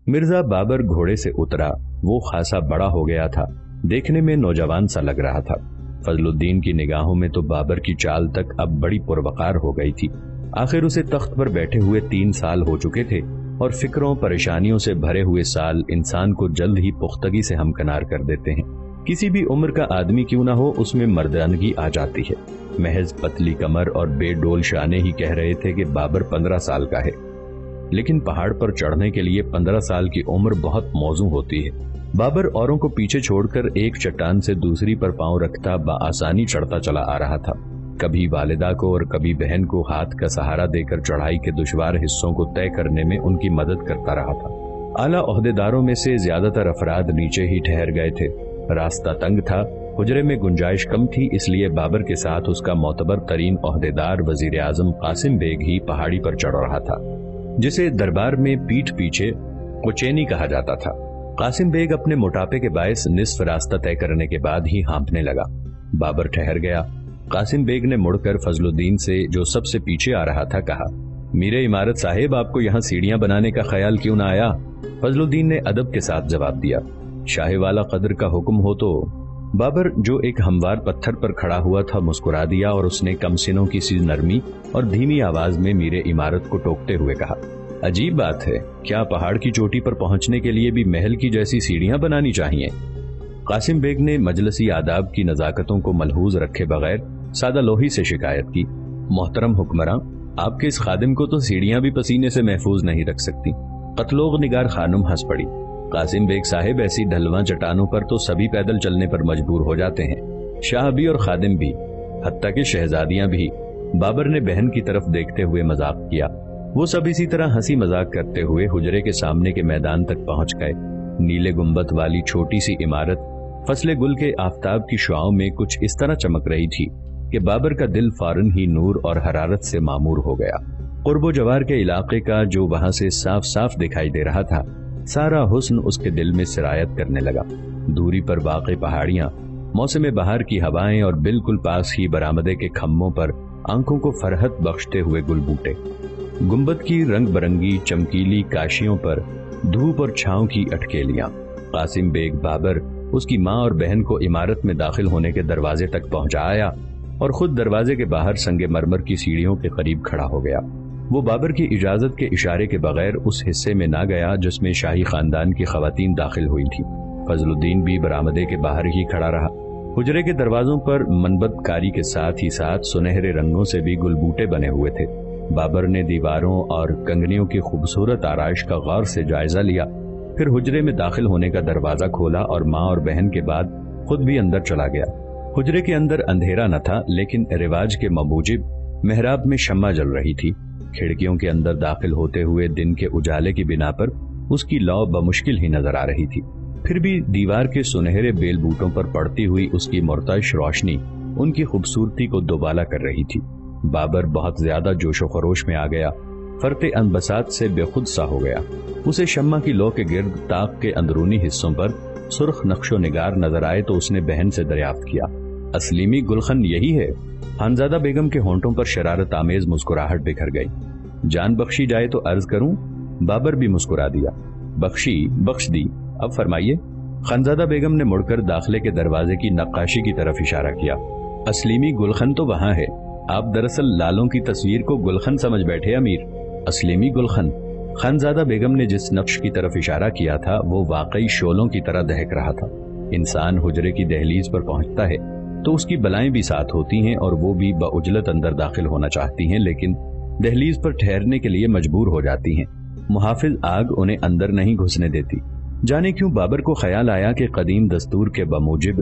मिर्जा बाबर घोड़े से उतरा। वो खासा बड़ा हो गया था, देखने में नौजवान सा लग रहा था। फजलुद्दीन की निगाहों में तो बाबर की चाल तक अब बड़ी पुरवकार हो गई थी। आखिर उसे तख्त पर बैठे हुए 3 साल हो चुके थे और फिक्रों परेशानियों से भरे हुए साल इंसान को जल्द ही पुख्तगी से हमकनार कर देते हैं। किसी भी उम्र का आदमी क्यों ना हो, उसमें मर्दानगी आ जाती है। महज पतली कमर और बेडोल शाने ही कह रहे थे कि बाबर 15 साल का है, लेकिन पहाड़ पर चढ़ने के लिए 15 साल की उम्र बहुत मौजू होती है। बाबर औरों को पीछे छोड़कर एक चट्टान से दूसरी पर पांव रखता बआसानी चढ़ता चला आ रहा था। कभी वालिदा को और कभी बहन को हाथ का सहारा देकर चढ़ाई के दुश्वार हिस्सों को तय करने में उनकी मदद करता रहा था। आला ओहदेदारों में से ज्यादातर अफराद नीचे ही ठहर गए थे। रास्ता तंग था, हुजरे में गुंजाइश कम थी, इसलिए बाबर के साथ उसका मोतबर तरीन ओहदेदार वजीर आजम कासिम बेग ही पहाड़ी पर चढ़ रहा था, जिसे दरबार में पीठ पीछे कुचैनी कहा जाता था। कासिम बेग अपने मोटापे के बायस निस्फ रास्ता तय करने के बाद ही हाँफने लगा। बाबर ठहर गया। कासिम बेग ने मुड़कर फजलुद्दीन से, जो सबसे पीछे आ रहा था, कहा, मीरे इमारत साहिब, आपको यहाँ सीढ़ियां बनाने का ख्याल क्यों ना आया? फजलुद्दीन ने अदब के साथ जवाब दिया, शाहे वाला कदर का हुक्म हो तो। बाबर, जो एक हमवार पत्थर पर खड़ा हुआ था, मुस्कुरा दिया और उसने कमसिनों की सी नरमी और धीमी आवाज में मीरे इमारत को टोकते हुए कहा, अजीब बात है, क्या पहाड़ की चोटी पर पहुंचने के लिए भी महल की जैसी सीढ़ियां बनानी चाहिए? कासिम बेग ने मजलसी आदाब की नजाकतों को मलहूज रखे बगैर सादा लोही से शिकायत की, मोहतरम हुक्मरां, आपके इस खादिम को तो सीढ़ियां भी पसीने से महफूज नहीं रख सकती। कत्लोग निगार खानुम हंस पड़ी। कासिम बेग साहिब, ऐसी ढलवां चट्टानों पर तो सभी पैदल चलने पर मजबूर हो जाते हैं, शाह भी और खादिम भी, हत्ता कि शहजादियां भी। बाबर ने बहन की तरफ देखते हुए मजाक किया। वो सब इसी तरह हंसी मजाक करते हुए हुजरे के सामने के मैदान तक पहुंच गए। नीले गुंबद वाली छोटी सी इमारत फसले गुल के आफताब की शुआओं में कुछ इस तरह चमक रही थी कि बाबर का दिल फौरन ही नूर और हरारत से मामूर हो गया। कुर्बो जवार के इलाके का जो वहां से साफ साफ दिखाई दे रहा था, सारा हुस्न उसके दिल में सिरायत करने लगा। दूरी पर वाक़ई पहाड़ियां, मौसम बहार की हवाएं और बिल्कुल पास ही बरामदे के खम्भों पर आंखों को फरहत बख्शते हुए गुलबूटे, गुंबद की रंग बरंगी चमकीली काशियों पर धूप और छांव की अटकेलियां। कासिम बेग बाबर उसकी माँ और बहन को इमारत में दाखिल होने के दरवाजे तक पहुंचाया और खुद दरवाजे के बाहर संगे मरमर की सीढ़ियों के करीब खड़ा हो गया। वो बाबर की इजाजत के इशारे के बगैर उस हिस्से में ना गया जिसमें शाही खानदान की खवातीन दाखिल हुई थी। फजलुद्दीन भी बरामदे के बाहर ही खड़ा रहा। हुजरे के दरवाजों पर मनबतकारी के साथ ही साथ सुनहरे रंगों से भी गुलबूटे बने हुए थे। बाबर ने दीवारों और कंगनियों की खूबसूरत आराइश का गौर से जायजा लिया, फिर हुजरे में दाखिल होने का दरवाजा खोला और माँ और बहन के बाद खुद भी अंदर चला गया। हुजरे के अंदर अंधेरा न था, लेकिन रिवाज के मबूजिब मेहराब में शम्मा जल रही थी। खिड़कियों के अंदर दाखिल होते हुए दिन के उजाले की बिना पर उसकी लौ बमुश्किल ही नजर आ रही थी। फिर भी दीवार के सुनहरे बेल बूटों पर पड़ती हुई उसकी मुर्तइश रोशनी उनकी खूबसूरती को दोबाला कर रही थी। बाबर बहुत ज्यादा जोशो खरोश में आ गया, फरते अनबसात से बेखुद सा हो गया। उसे शम्मा की लौ के गिर्द ताक के अंदरूनी हिस्सों पर सुर्ख नक्शो निगार नजर आए तो उसने बहन से दरियाफ्त किया, असलीमी गुलखन यही है? खानजादा बेगम के होंठों पर शरारत आमेज मुस्कुराहट बिखर गई। जान बख्शी जाए तो अर्ज करूं? बाबर भी मुस्कुरा दिया। बख्श दी, अब फरमाइए। खानजादा बेगम ने मुड़कर दाखिले के दरवाजे की नक्काशी की तरफ इशारा किया। असलीमी गुलखन तो वहां है, आप दरअसल लालों की तस्वीर को गुलखन समझ बैठे अमीर। असलीमी गुलखन? खानजादा बेगम ने जिस नक्श की तरफ इशारा किया था वो वाकई शोलों की तरह दहक रहा था। इंसान हुजरे की दहलीज पर पहुंचता है तो उसकी बलाएं भी साथ होती हैं और वो भी बउजलत अंदर दाखिल होना चाहती हैं, लेकिन दहलीज पर ठहरने के लिए मजबूर हो जाती हैं। मुहाफिज आग उन्हें अंदर नहीं घुसने देती। जाने क्यों बाबर को ख्याल आया कि कदीम दस्तूर के बमूजिब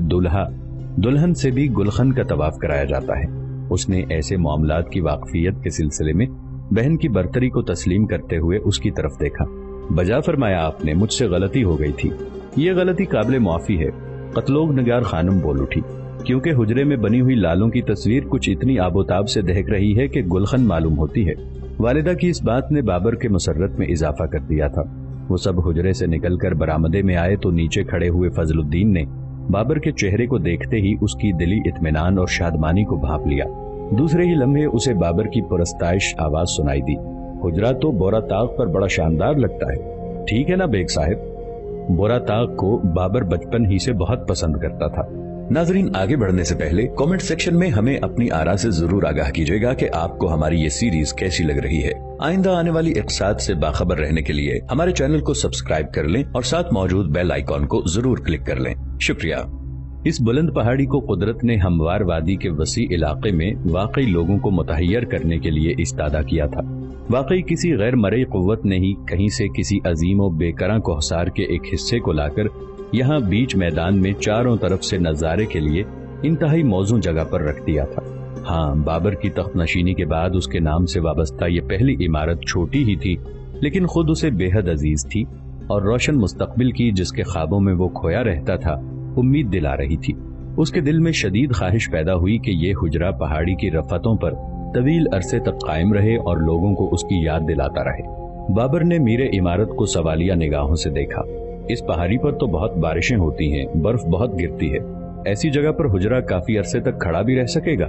दुल्हन से भी गुलखन का तवाफ कराया जाता है। उसने ऐसे मामलात की वाकफियत के सिलसिले में बहन की बरतरी को तस्लीम करते हुए उसकी तरफ देखा। बजा फरमाया आपने, मुझसे गलती हो गई थी। ये गलती काबिल मुआफी है। कत्लोग निगार खानुम बोल उठी, क्योंकि हुजरे में बनी हुई लालों की तस्वीर कुछ इतनी आबोताब से दहक रही है कि गुलखन मालूम होती है। वालिदा की इस बात ने बाबर के मुसर्रत में इजाफा कर दिया था। वो सब हुजरे से निकलकर बरामदे में आए तो नीचे खड़े हुए फजलुद्दीन ने बाबर के चेहरे को देखते ही उसकी दिली इत्मीनान और शादमानी को भांप लिया। दूसरे ही लम्हे उसे बाबर की पुरस्ताइश आवाज सुनाई दी। हुजरा तो बोरा ताक पर बड़ा शानदार लगता है। ठीक है ना बेग साहब। बुरा ताग को बाबर बचपन ही से बहुत पसंद करता था। नाजरीन, आगे बढ़ने से पहले कमेंट सेक्शन में हमें अपनी आरा से जरूर आगाह कीजिएगा कि आपको हमारी ये सीरीज कैसी लग रही है। आइंदा आने वाली इक़्साद से बाखबर रहने के लिए हमारे चैनल को सब्सक्राइब कर लें और साथ मौजूद बेल आइकॉन को जरूर क्लिक कर लें। शुक्रिया। इस बुलंद पहाड़ी को कुदरत ने हमवार वादी के वसी इलाके में वाकई लोगों को मुतहय्यर करने के लिए इस्तादा किया था। वाकई किसी गैर मरई कुव्वत ने ही कहीं से किसी अजीम व बेकरां कोहसार के एक हिस्से को लाकर यहाँ बीच मैदान में चारों तरफ से नजारे के लिए इंतहाई मौजूद जगह पर रख दिया था। हाँ, बाबर की तख्तनशीनी के बाद उसके नाम से वाबस्ता ये पहली इमारत छोटी ही थी, लेकिन खुद उसे बेहद अजीज थी और रोशन मुस्तकबिल की जिसके ख्वाबों में वो खोया रहता था उम्मीद दिला रही थी। उसके दिल में शदीद ख्वाहिश पैदा हुई कि ये हुजरा पहाड़ी की रफतों पर तवील अरसे तक कायम रहे और लोगों को उसकी याद दिलाता रहे। बाबर ने मीरे इमारत को सवालिया निगाहों से देखा। इस पहाड़ी पर तो बहुत बारिशें होती हैं, बर्फ बहुत गिरती है, ऐसी जगह पर हुजरा काफी अरसे तक खड़ा भी रह सकेगा?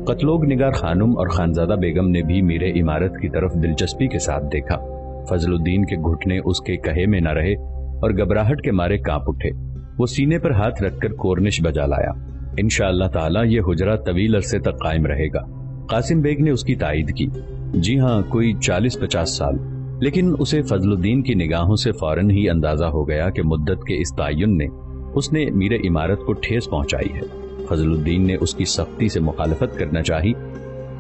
कतलोग निगार खानुम और खानजादा बेगम ने भी मीरे इमारत की तरफ दिलचस्पी के साथ देखा। फजलुद्दीन के घुटने उसके कहे में न रहे और घबराहट के मारे कांप उठे। वो सीने पर हाथ रखकर कोरनिश बजा लाया। इंशाअल्लाह ताला ये हुजरा तवील अरसे तक कायम रहेगा। कासिम बेग ने उसकी तायीद की। जी हाँ, कोई 40-50 साल। लेकिन उसे फजलुद्दीन की निगाहों से फौरन ही अंदाजा हो गया कि मुद्दत के इस तयन ने उसने मीरे इमारत को ठेस पहुंचाई है। फजलुद्दीन ने उसकी सख्ती से मुखालफत करना चाही,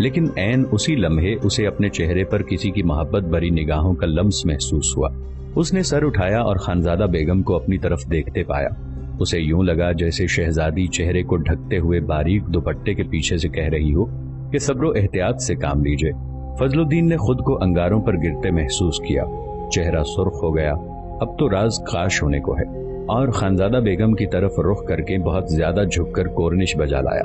लेकिन ऐन उसी लम्हे उसे अपने चेहरे पर किसी की मोहब्बत भरी निगाहों का लम्स महसूस हुआ। उसने सर उठाया और खानजादा बेगम को अपनी तरफ देखते पाया। उसे यूं लगा जैसे शहजादी चेहरे को ढकते हुए बारीक दुपट्टे के पीछे से कह रही हो कि सब्रो एहतियात से काम लीजिए। फजलुद्दीन ने खुद को अंगारों पर गिरते महसूस किया। चेहरा सुर्ख हो गया। अब तो राज खाश होने को है। और खानजादा बेगम की तरफ रुख करके बहुत ज्यादा झुककर कोरनिश बजा लाया।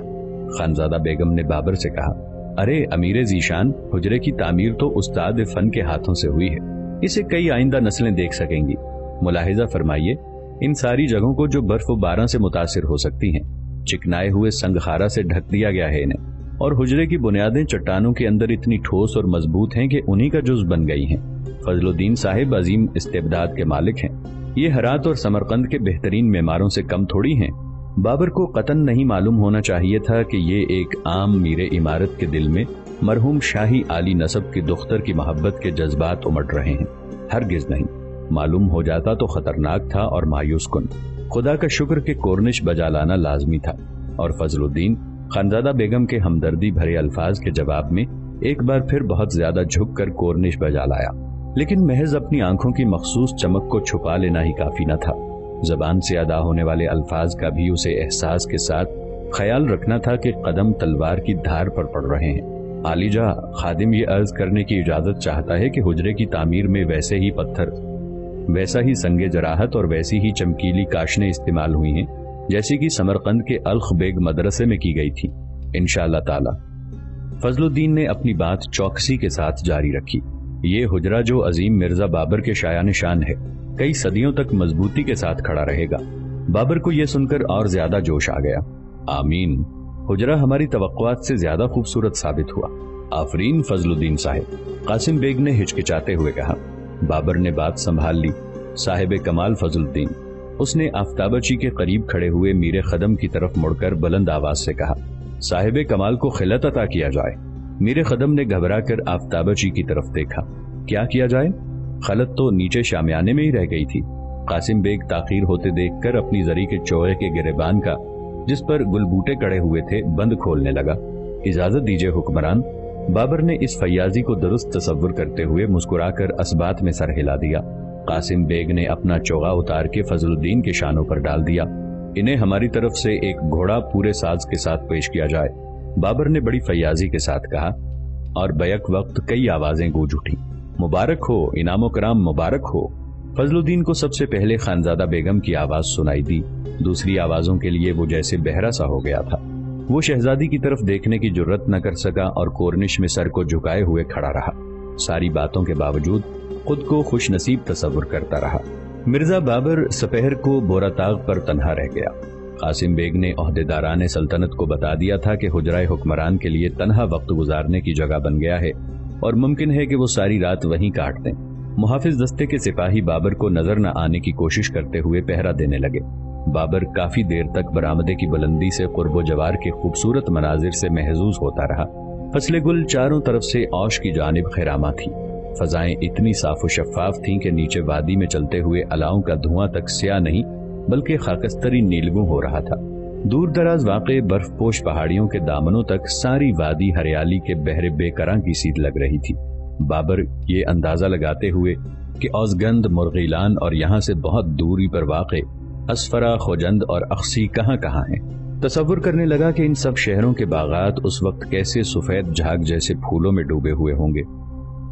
खानजादा बेगम ने बाबर से कहा, अरे अमीर जीशान, हुजरे की तामीर तो उस्ताद फन के हाथों से हुई है। इसे कई आइंदा नस्लें देख सकेंगी। मुलाहिजा फरमाइए, इन सारी जगहों को जो बर्फ व बारह से मुतासिर हो सकती हैं, चिकनाए हुए संगखारा से ढक दिया गया है इन्हें। और हुजरे की बुनियादें चट्टानों के अंदर इतनी ठोस और मजबूत हैं कि उन्हीं का जुज बन गई हैं। फजलुद्दीन साहिब अजीम इस्तेबदाद के मालिक हैं। ये हरात और समरकंद के बेहतरीन मेमारों से कम थोड़ी हैं। बाबर को कतन नहीं मालूम होना चाहिए था कि ये एक आम मीरे इमारत के दिल में मरहूम शाही आली नसब की दुख्तर की मोहब्बत के जज्बात उमड़ रहे हैं। हरगिज नहीं। मालूम हो जाता तो खतरनाक था और मायूस कुन। खुदा का शुक्र के कोरनिश बजा लाना लाजमी था। और फजलुद्दीन खानजादा बेगम के हमदर्दी भरे अल्फाज के जवाब में एक बार फिर बहुत ज्यादा झुककर कोरनिश बजा लाया। लेकिन महज अपनी आंखों की मखसूस चमक को छुपा लेना ही काफी न था। जबान से अदा होने वाले अल्फाज का भी उसे एहसास के साथ ख्याल रखना था कि कदम तलवार की धार पर पड़ रहे हैं। आलिजा, खादिम ये अर्ज करने की इजाजत चाहता है कि हुजरे की तामीर में वैसे ही पत्थर, वैसा ही संगे जराहत और वैसी ही चमकीली काशनें इस्तेमाल हुई हैं जैसी कि समरकंद के अलख बेग मदरसे में की गई थी, इंशाअल्लाह ताला। फजलुद्दीन ने अपनी बात चौकसी के साथ जारी रखी। ये हुजरा जो अजीम मिर्जा बाबर के शायान शान है, कई सदियों तक मजबूती के साथ खड़ा रहेगा। बाबर को यह सुनकर और ज्यादा जोश आ गया। आमीन। हुजरा हमारी तवक्कुआत से ज्यादा खूबसूरत साबित हुआ। आफरीन फजलुद्दीन साहिब। कासिम बेग ने हिचकिचाते हुए कहा। बाबर ने बात संभाल ली। साहिब कमाल फजलुद्दीन। उसने आफ्ताबची के करीब खड़े हुए मीरे खदम की तरफ मुड़कर बुलंद आवाज से कहा, साहिब कमाल को खिलत अता किया जाए। मीरे खदम ने घबरा कर आफ्ताबची की तरफ देखा। क्या किया जाए? खलत तो नीचे शामियाने में ही रह गई थी। कासिम बेग ताखीर होते देखकर अपनी जरी के चोहे के गिरेबान का, जिस पर गुलबूटे कड़े हुए थे, बंद खोलने लगा। इजाजत दीजिए हुक्मरान। बाबर ने इस फैयाजी को दुरुस्त तसव्वुर करते हुए मुस्कुराकर असबात में सर हिला दिया। कासिम बेग ने अपना चोगा उतार के फजलुद्दीन के शानों पर डाल दिया। इन्हें हमारी तरफ से एक घोड़ा पूरे साज के साथ पेश किया जाए, बाबर ने बड़ी फैयाजी के साथ कहा। और बैक वक्त कई आवाजें गूंज उठी। मुबारक हो, इनामो कराम मुबारक हो। फजलुद्दीन को सबसे पहले खानजादा बेगम की आवाज सुनाई दी। दूसरी आवाजों के लिए वो जैसे बहरा सा हो गया था। वो शहजादी की तरफ देखने की जुर्रत न कर सका और कोरनिश में सर को झुकाए हुए खड़ा रहा। सारी बातों के बावजूद खुद को खुश नसीब तस्वुर करता रहा। मिर्जा बाबर सपहर को बोराताग पर तन्हा रह गया। कासिम बेग ने ओहदेदारान सल्तनत को बता दिया था कि हुजराए हुक्मरान के लिए तन्हा वक्त गुजारने की जगह बन गया है और मुमकिन है कि वो सारी रात वहीं काट दें। محافظ دستے کے سپاہی بابر کو نظر نہ آنے کی کوشش کرتے ہوئے پہرا دینے لگے۔ بابر کافی دیر تک برآمدے کی بلندی سے قرب و جوار کے خوبصورت مناظر سے محظوظ ہوتا رہا۔ فصل گل چاروں طرف سے اوش کی جانب خیراما تھی۔ فضائیں اتنی صاف و شفاف تھیں کہ نیچے وادی میں چلتے ہوئے الاؤں کا دھواں تک سیاہ نہیں بلکہ خاکستری نیلگوں ہو رہا تھا۔ دور دراز واقع برف پوش پہاڑیوں کے دامنوں تک ساری وادی ہریالی کے بہرے بے کراں کی سیدھ لگ رہی تھی۔ بابر یہ اندازہ لگاتے ہوئے کہ اوزگند، مرغیلان اور یہاں سے بہت دوری پر واقع اسفرا، خوجند اور اخسی کہاں کہاں ہیں، تصور کرنے لگا کہ ان سب شہروں کے باغات اس وقت کیسے سفید جھاگ جیسے پھولوں میں ڈوبے ہوئے ہوں گے۔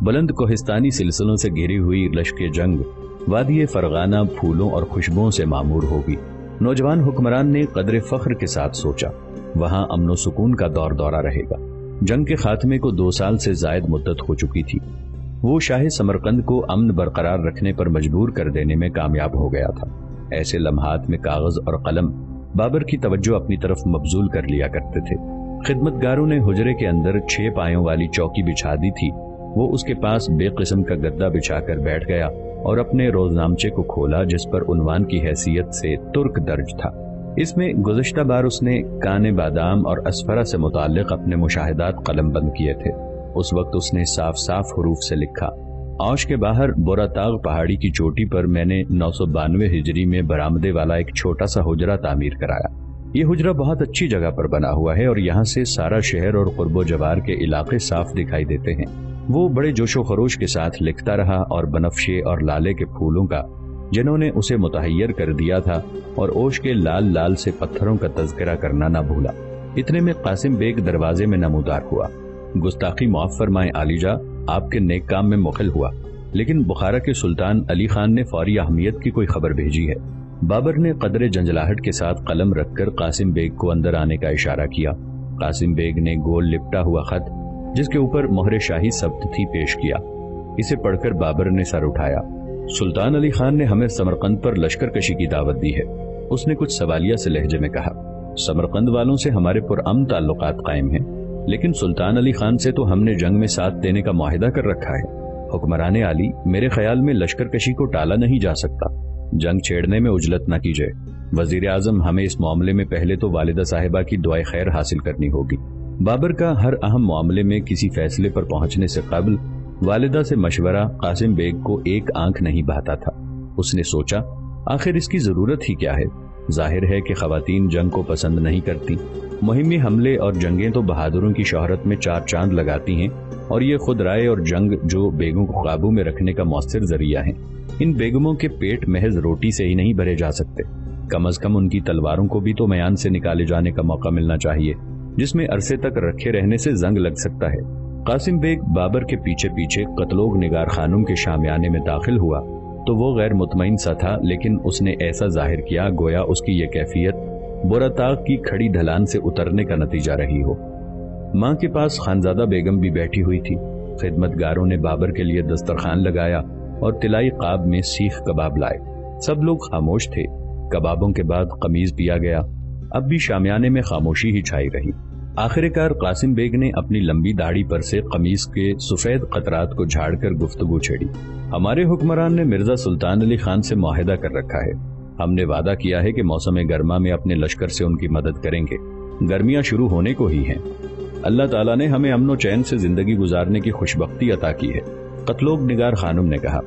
بلند کوہستانی سلسلوں سے گھری ہوئی لشک جنگ وادی فرغانہ پھولوں اور خوشبوؤں سے معمور ہوگی۔ نوجوان حکمران نے قدر فخر کے ساتھ سوچا، وہاں امن و سکون کا دور دورہ رہے گا۔ جنگ کے خاتمے کو 2 سال سے زائد مدت ہو چکی تھی۔ وہ شاہ سمرقند کو امن برقرار رکھنے پر مجبور کر دینے میں کامیاب ہو گیا تھا۔ ایسے لمحات میں کاغذ اور قلم بابر کی توجہ اپنی طرف مبذول کر لیا کرتے تھے۔ خدمتگاروں نے حجرے کے اندر 6 پایوں والی چوکی بچھا دی تھی۔ وہ اس کے پاس بے قسم کا گدا بچھا کر بیٹھ گیا اور اپنے روزنامچے کو کھولا جس پر عنوان کی حیثیت سے ترک درج تھا۔ اس میں گزشتہ بار اس نے کان بادام اور اسفرا سے متعلق اپنے مشاہدات قلم بند کیے تھے۔ اس وقت اس نے صاف صاف حروف سے لکھا، اوش کے باہر بوراتاغ پہاڑی کی چوٹی پر میں نے 992 ہجری میں برآمدے والا ایک چھوٹا سا حجرہ تعمیر کرایا۔ یہ حجرہ بہت اچھی جگہ پر بنا ہوا ہے اور یہاں سے سارا شہر اور قرب و جوار کے علاقے صاف دکھائی دیتے ہیں۔ وہ بڑے جوش و خروش کے ساتھ لکھتا رہا اور بنفشے اور لالے کے پھولوں کا جنہوں نے اسے متحیر کر دیا تھا اور اوش کے لال لال سے پتھروں کا تذکرہ کرنا نہ بھولا۔ اتنے میں قاسم بیگ دروازے میں نمودار ہوا۔ گستاخی معاف فرمائیں عالیجا، آپ کے نیک کام میں مخل ہوا، لیکن بخارا کے سلطان علی خان نے فوری اہمیت کی کوئی خبر بھیجی ہے۔ بابر نے قدر جنجلاہٹ کے ساتھ قلم رکھ کر قاسم بیگ کو اندر آنے کا اشارہ کیا۔ قاسم بیگ نے گول لپٹا ہوا خط جس کے اوپر مہر شاہی ثبت تھی پیش کیا۔ اسے پڑھ کر بابر نے سر اٹھایا۔ سلطان علی خان نے ہمیں سمرقند پر لشکر کشی کی دعوت دی ہے، اس نے کچھ سوالیہ سے لہجے میں کہا۔ سمرقند والوں سے ہمارے پرامن تعلقات قائم ہیں، لیکن سلطان علی خان سے تو ہم نے جنگ میں ساتھ دینے کا معاہدہ کر رکھا ہے۔ حکمران عالی، میرے خیال میں لشکر کشی کو ٹالا نہیں جا سکتا، جنگ چھیڑنے میں عجلت نہ کیجیے۔ وزیر اعظم، ہمیں اس معاملے میں پہلے تو والدہ صاحبہ کی دعائے خیر حاصل کرنی ہوگی۔ بابر کا ہر اہم معاملے میں کسی فیصلے پر پہنچنے سے قبل والدہ سے مشورہ قاسم بیگ کو ایک آنکھ نہیں بہتا تھا۔ اس نے سوچا، آخر اس کی ضرورت ہی کیا ہے؟ ظاہر ہے کہ خواتین جنگ کو پسند نہیں کرتی۔ مہمی حملے اور جنگیں تو بہادروں کی شہرت میں 4 چاند لگاتی ہیں، اور یہ خود رائے اور جنگ جو بیگوں کو قابو میں رکھنے کا مؤثر ذریعہ ہیں۔ ان بیگموں کے پیٹ محض روٹی سے ہی نہیں بھرے جا سکتے، کم از کم ان کی تلواروں کو بھی تو میان سے نکالے جانے کا موقع ملنا چاہیے، جس میں عرصے تک رکھے رہنے سے زنگ لگ سکتا ہے۔ قاسم بیگ بابر کے پیچھے پیچھے قتلوگ نگار خانم کے شامیانے میں داخل ہوا تو وہ غیر مطمئن سا تھا، لیکن اس نے ایسا ظاہر کیا گویا اس کی یہ کیفیت بوراتاغ کی کھڑی ڈھلان سے اترنے کا نتیجہ رہی ہو۔ ماں کے پاس خانزادہ بیگم بھی بیٹھی ہوئی تھی۔ خدمتگاروں نے بابر کے لیے دسترخوان لگایا اور طلائی قاب میں سیخ کباب لائے۔ سب لوگ خاموش تھے۔ کبابوں کے بعد قمیض پیا گیا۔ اب بھی شامیانے میں خاموشی ہی چھائی رہی۔ آخر کار قاسم بیگ نے اپنی لمبی داڑھی پر سے قمیض کے سفید قطرات کو جھاڑ کر گفتگو چھیڑی۔ ہمارے حکمران نے مرزا سلطان علی خان سے معاہدہ کر رکھا ہے۔ ہم نے وعدہ کیا ہے کہ موسم گرما میں اپنے لشکر سے ان کی مدد کریں گے۔ گرمیاں شروع ہونے کو ہی ہیں۔ اللہ تعالیٰ نے ہمیں امن و چین سے زندگی گزارنے کی خوشبختی عطا کی ہے۔ قتلوگ نگار خانم نے کہا،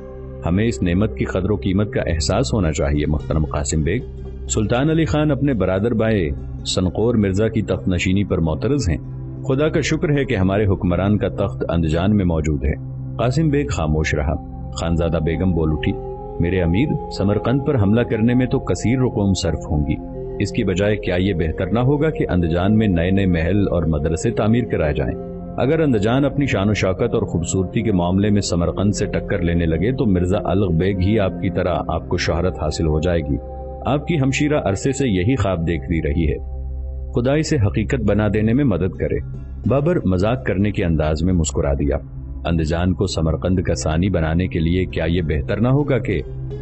ہمیں اس نعمت کی قدر و قیمت کا احساس ہونا چاہیے محترم قاسم بیگ۔ سلطان علی خان اپنے برادر بھائی سنقور مرزا کی تخت نشینی پر معترض ہیں۔ خدا کا شکر ہے کہ ہمارے حکمران کا تخت اندجان میں موجود ہے۔ قاسم بیگ خاموش رہا۔ خانزادہ بیگم بول اٹھی، میرے امیر، سمرقند پر حملہ کرنے میں تو کثیر رقوم صرف ہوں گی، اس کی بجائے کیا یہ بہتر نہ ہوگا کہ اندجان میں نئے نئے محل اور مدرسے تعمیر کرائے جائیں؟ اگر اندجان اپنی شان و شوکت اور خوبصورتی کے معاملے میں سمرقند سے ٹکر لینے لگے تو مرزا الغ بیگ ہی آپ کی طرح آپ کو شہرت حاصل ہو جائے گی۔ آپ کی ہمشیرہ عرصے سے یہی خواب دیکھتی رہی ہے، خدا اسے حقیقت بنا دینے میں مدد کرے۔ بابر مذاق کرنے کے انداز میں مسکرا دیا۔ اندجان کو سمرقند کا ثانی بنانے کے لیے کیا یہ بہتر نہ ہوگا کہ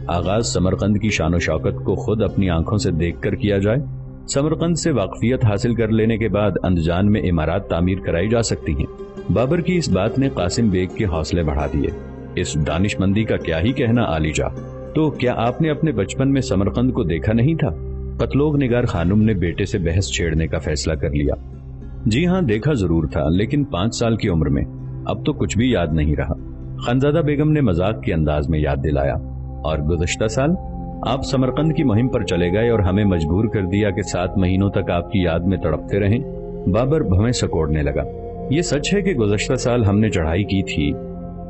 آغاز سمرقند کی شان و شوکت کو خود اپنی آنکھوں سے دیکھ کر کیا جائے؟ سمرقند سے واقفیت حاصل کر لینے کے بعد اندجان میں عمارات تعمیر کرائی جا سکتی ہیں۔ بابر کی اس بات نے قاسم بیگ کے حوصلے بڑھا دیے۔ इस दानिशमंदी का क्या ही कहना आलीजा। तो क्या आपने अपने बचपन में समरकंद को देखा नहीं था? कत्लोग निगार खानुम ने बेटे से बहस छेड़ने का फैसला कर लिया। जी हाँ, देखा जरूर था, लेकिन 5 साल की उम्र में, अब तो कुछ भी याद नहीं रहा। खानजादा बेगम ने मजाक के अंदाज में याद दिलाया। और गुज़श्ता साल आप समरकंद की मुहिम पर चले गए और हमें मजबूर कर दिया कि 7 महीनों तक आपकी याद में तड़पते रहें। बाबर भवें सकोड़ने लगा। ये सच है कि गुज़श्ता साल हमने चढ़ाई की थी।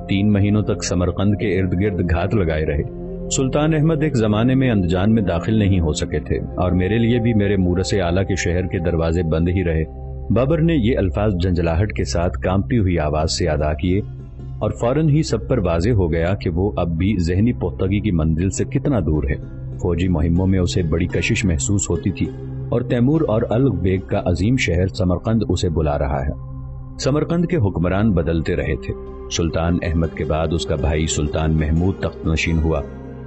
3 महीनों तक समरकंद के इर्द गिर्द घात लगाए रहे। सुल्तान अहमद एक जमाने में अंदजान में दाखिल नहीं हो सके थे और मेरे लिए भी मेरे मूरसे आला के शहर के दरवाजे बंद ही रहे। बाबर ने ये अल्फाज झंझलाहट के साथ कांपती हुई आवाज से अदा किए और फौरन ही सब पर वाज़ेह हो गया कि वो अब भी ज़हनी पुख्तगी की मंजिल से कितना दूर है। फौजी मुहिम्मों में उसे बड़ी कशिश महसूस होती थी और तैमूर और अलग बेग का अजीम शहर समरकंद उसे बुला रहा है। समरकंद के हुक्मरान बदलते रहे थे। सुल्तान अहमद के बाद उसका भाई सुल्तान महमूद तख्त नशीन हुआ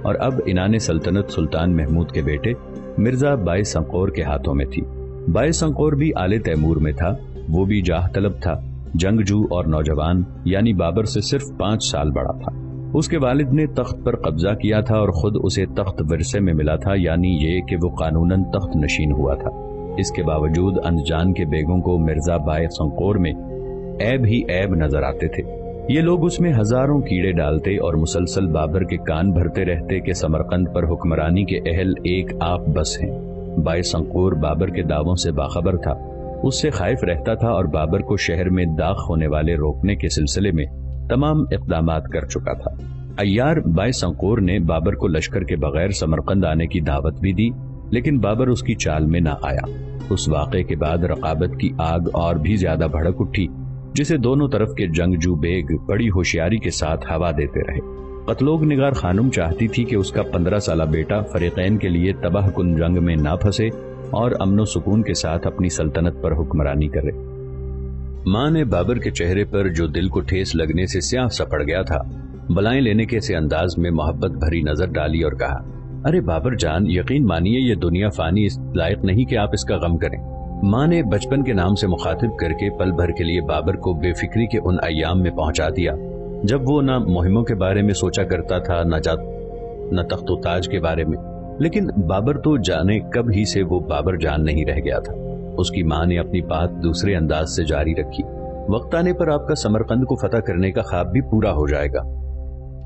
और अब इनाने सल्तनत सुल्तान महमूद के बेटे मिर्जा बाय संकोर के हाथों में थी। बाय संकोर भी आले तैमूर में था। वो भी जाह तलब था, जंगजू और नौजवान, यानी बाबर से सिर्फ 5 साल बड़ा था। उसके वालिद ने तख्त पर कब्जा किया था और खुद उसे तख्त विरसे में मिला था, यानी ये कि वो कानूनन तख्त नशीन हुआ था। इसके बावजूद अंदजान के बेगों को मिर्जा बाय संकोर में ऐब ही ऐब नजर आते थे। ये लोग उसमें हजारों कीड़े डालते और मुसलसल बाबर के कान भरते रहते कि समरकंद पर हुक्मरानी के अहल एक आप बस हैं। बाय संकोर बाबर के दावों से बाखबर था, उससे खाइफ रहता था और बाबर को शहर में दाख होने वाले रोकने के सिलसिले में तमाम इक़दामात कर चुका था। अय्यार बाय संकोर ने बाबर को लश्कर के बगैर समरकंद आने की दावत भी दी, लेकिन बाबर उसकी चाल में ना आया। उस वाक़े के बाद रकाबत की आग और भी ज्यादा भड़क उठी, जिसे दोनों तरफ के जंगजू बेग बड़ी होशियारी के साथ हवा देते रहे। कत्लोग निगार खानुम चाहती थी कि उसका 15 साला बेटा फरीकैन के लिए तबाह कुन जंग में ना फंसे और अमनो सुकून के साथ अपनी सल्तनत पर हुक्मरानी करे। माँ ने बाबर के चेहरे पर जो दिल को ठेस लगने से स्याह सा पड़ गया था, बलाएं लेने के से अंदाज में मोहब्बत भरी नजर डाली और कहा, अरे बाबर जान, यकीन मानिए ये दुनिया फानी इस लायक नहीं कि आप इसका गम करें। माँ ने बचपन के नाम से मुखातिब करके पल भर के लिए बाबर को बेफिक्री के उन अय्याम में पहुंचा दिया जब वो न मुहिमों के बारे में सोचा करता था, न तख्तो ताज के बारे में। लेकिन बाबर तो जाने कब ही से वो बाबर जान नहीं रह गया था। उसकी माँ ने अपनी बात दूसरे अंदाज से जारी रखी, वक्त आने पर आपका समरकंद को फतह करने का ख्वाब भी पूरा हो जाएगा।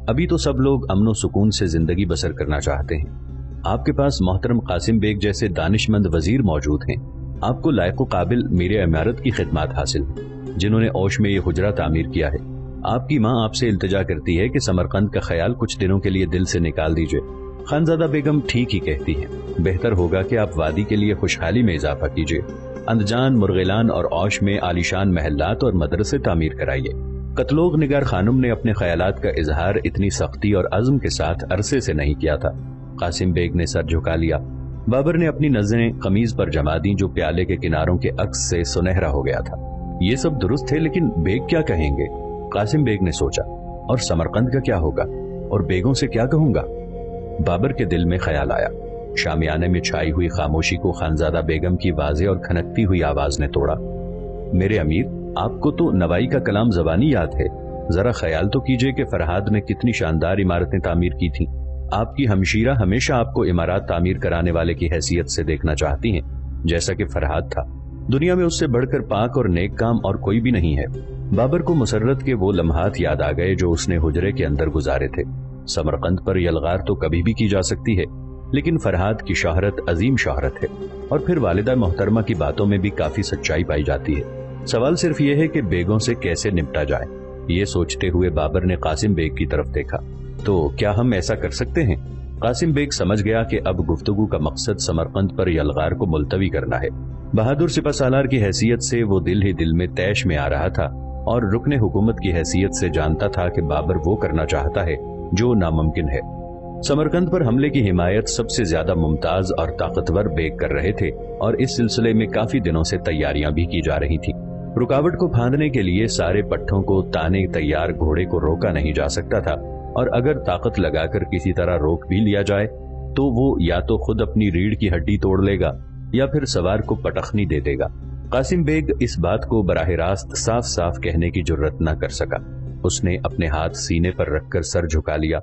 अभी तो सब लोग अमनो सुकून से जिंदगी बसर करना चाहते हैं। आपके पास मोहतरम कासिम बेग जैसे दानिशमंद वजीर मौजूद हैं। आपको लायक काबिल मेरे इमारत की खिदमत हासिल, जिन्होंने ओश में ये हुजरा तामीर किया है। आपकी माँ आपसे इल्तिजा करती है कि समरकंद का ख्याल कुछ दिनों के लिए दिल से निकाल दीजिए। खानजादा बेगम ठीक ही कहती हैं। बेहतर होगा कि आप वादी के लिए खुशहाली में इजाफा कीजिए। अंदजान, मुरगिलान और औश में आलीशान महल्लात और मदरसे तामीर कराइए। कत्लोग निगार खानुम ने अपने ख्यालात का इजहार इतनी सख्ती और अज़्म के साथ अरसे से नहीं किया था। कासिम बेग ने सर झुका लिया। बाबर ने अपनी नजरें कमीज पर जमा दी, जो प्याले के किनारों के अक्स से सुनहरा हो गया था। ये सब दुरुस्त है, लेकिन बेग क्या कहेंगे? कासिम बेग ने सोचा, और समरकंद का क्या होगा, और बेगों से क्या कहूंगा? बाबर के दिल में ख्याल आया। शामियाने में छाई हुई खामोशी को खानजादा बेगम की वाज़े और खनकती हुई आवाज ने तोड़ा। मेरे अमीर, आपको तो नवाई का कलाम ज़बानी याद है। जरा ख्याल तो कीजिए कि फरहाद ने कितनी शानदार इमारतें तामीर की थीं। आपकी हमशीरा हमेशा आपको इमारत तामीर कराने वाले की हैसियत से देखना चाहती हैं, जैसा कि फरहाद था। दुनिया में उससे बढ़कर पाक और नेक काम और कोई भी नहीं है। बाबर को मुसर्रत के वो लम्हात याद आ गए जो उसने हुजरे के अंदर गुजारे थे। समरकंद पर यलगार तो कभी भी की जा सकती है, लेकिन फरहाद की शोहरत अजीम शोहरत है, और फिर वालिदा मोहतरमा की बातों में भी काफी सच्चाई पाई जाती है। सवाल सिर्फ यह है कि बेगों से कैसे निपटा जाए। ये सोचते हुए बाबर ने कासिम बेग की तरफ देखा। तो क्या हम ऐसा कर सकते हैं? कासिम बेग समझ गया कि अब गुफ्तगू का मकसद समरकंद पर यलगार को मुलतवी करना है। बहादुर सिपहसालार की हैसियत से वो दिल ही दिल में तैश में आ रहा था, और रुकने हुकूमत की हैसियत से जानता था कि बाबर वो करना चाहता है जो नामुमकिन है। समरकंद पर हमले की हिमायत सबसे ज्यादा मुमताज और ताकतवर बेग कर रहे थे, और इस सिलसिले में काफी दिनों से तैयारियां भी की जा रही थी। रुकावट को फांदने के लिए सारे पट्टों को ताने तैयार घोड़े को रोका नहीं जा सकता था, और अगर ताकत लगाकर किसी तरह रोक भी लिया जाए तो वो या तो खुद अपनी रीढ़ की हड्डी तोड़ लेगा या फिर सवार को पटखनी दे देगा। कासिम बेग इस बात को बराह रास्त साफ साफ कहने की जुर्रत न कर सका। اس نے اپنے ہاتھ سینے پر رکھ کر سر جھکا لیا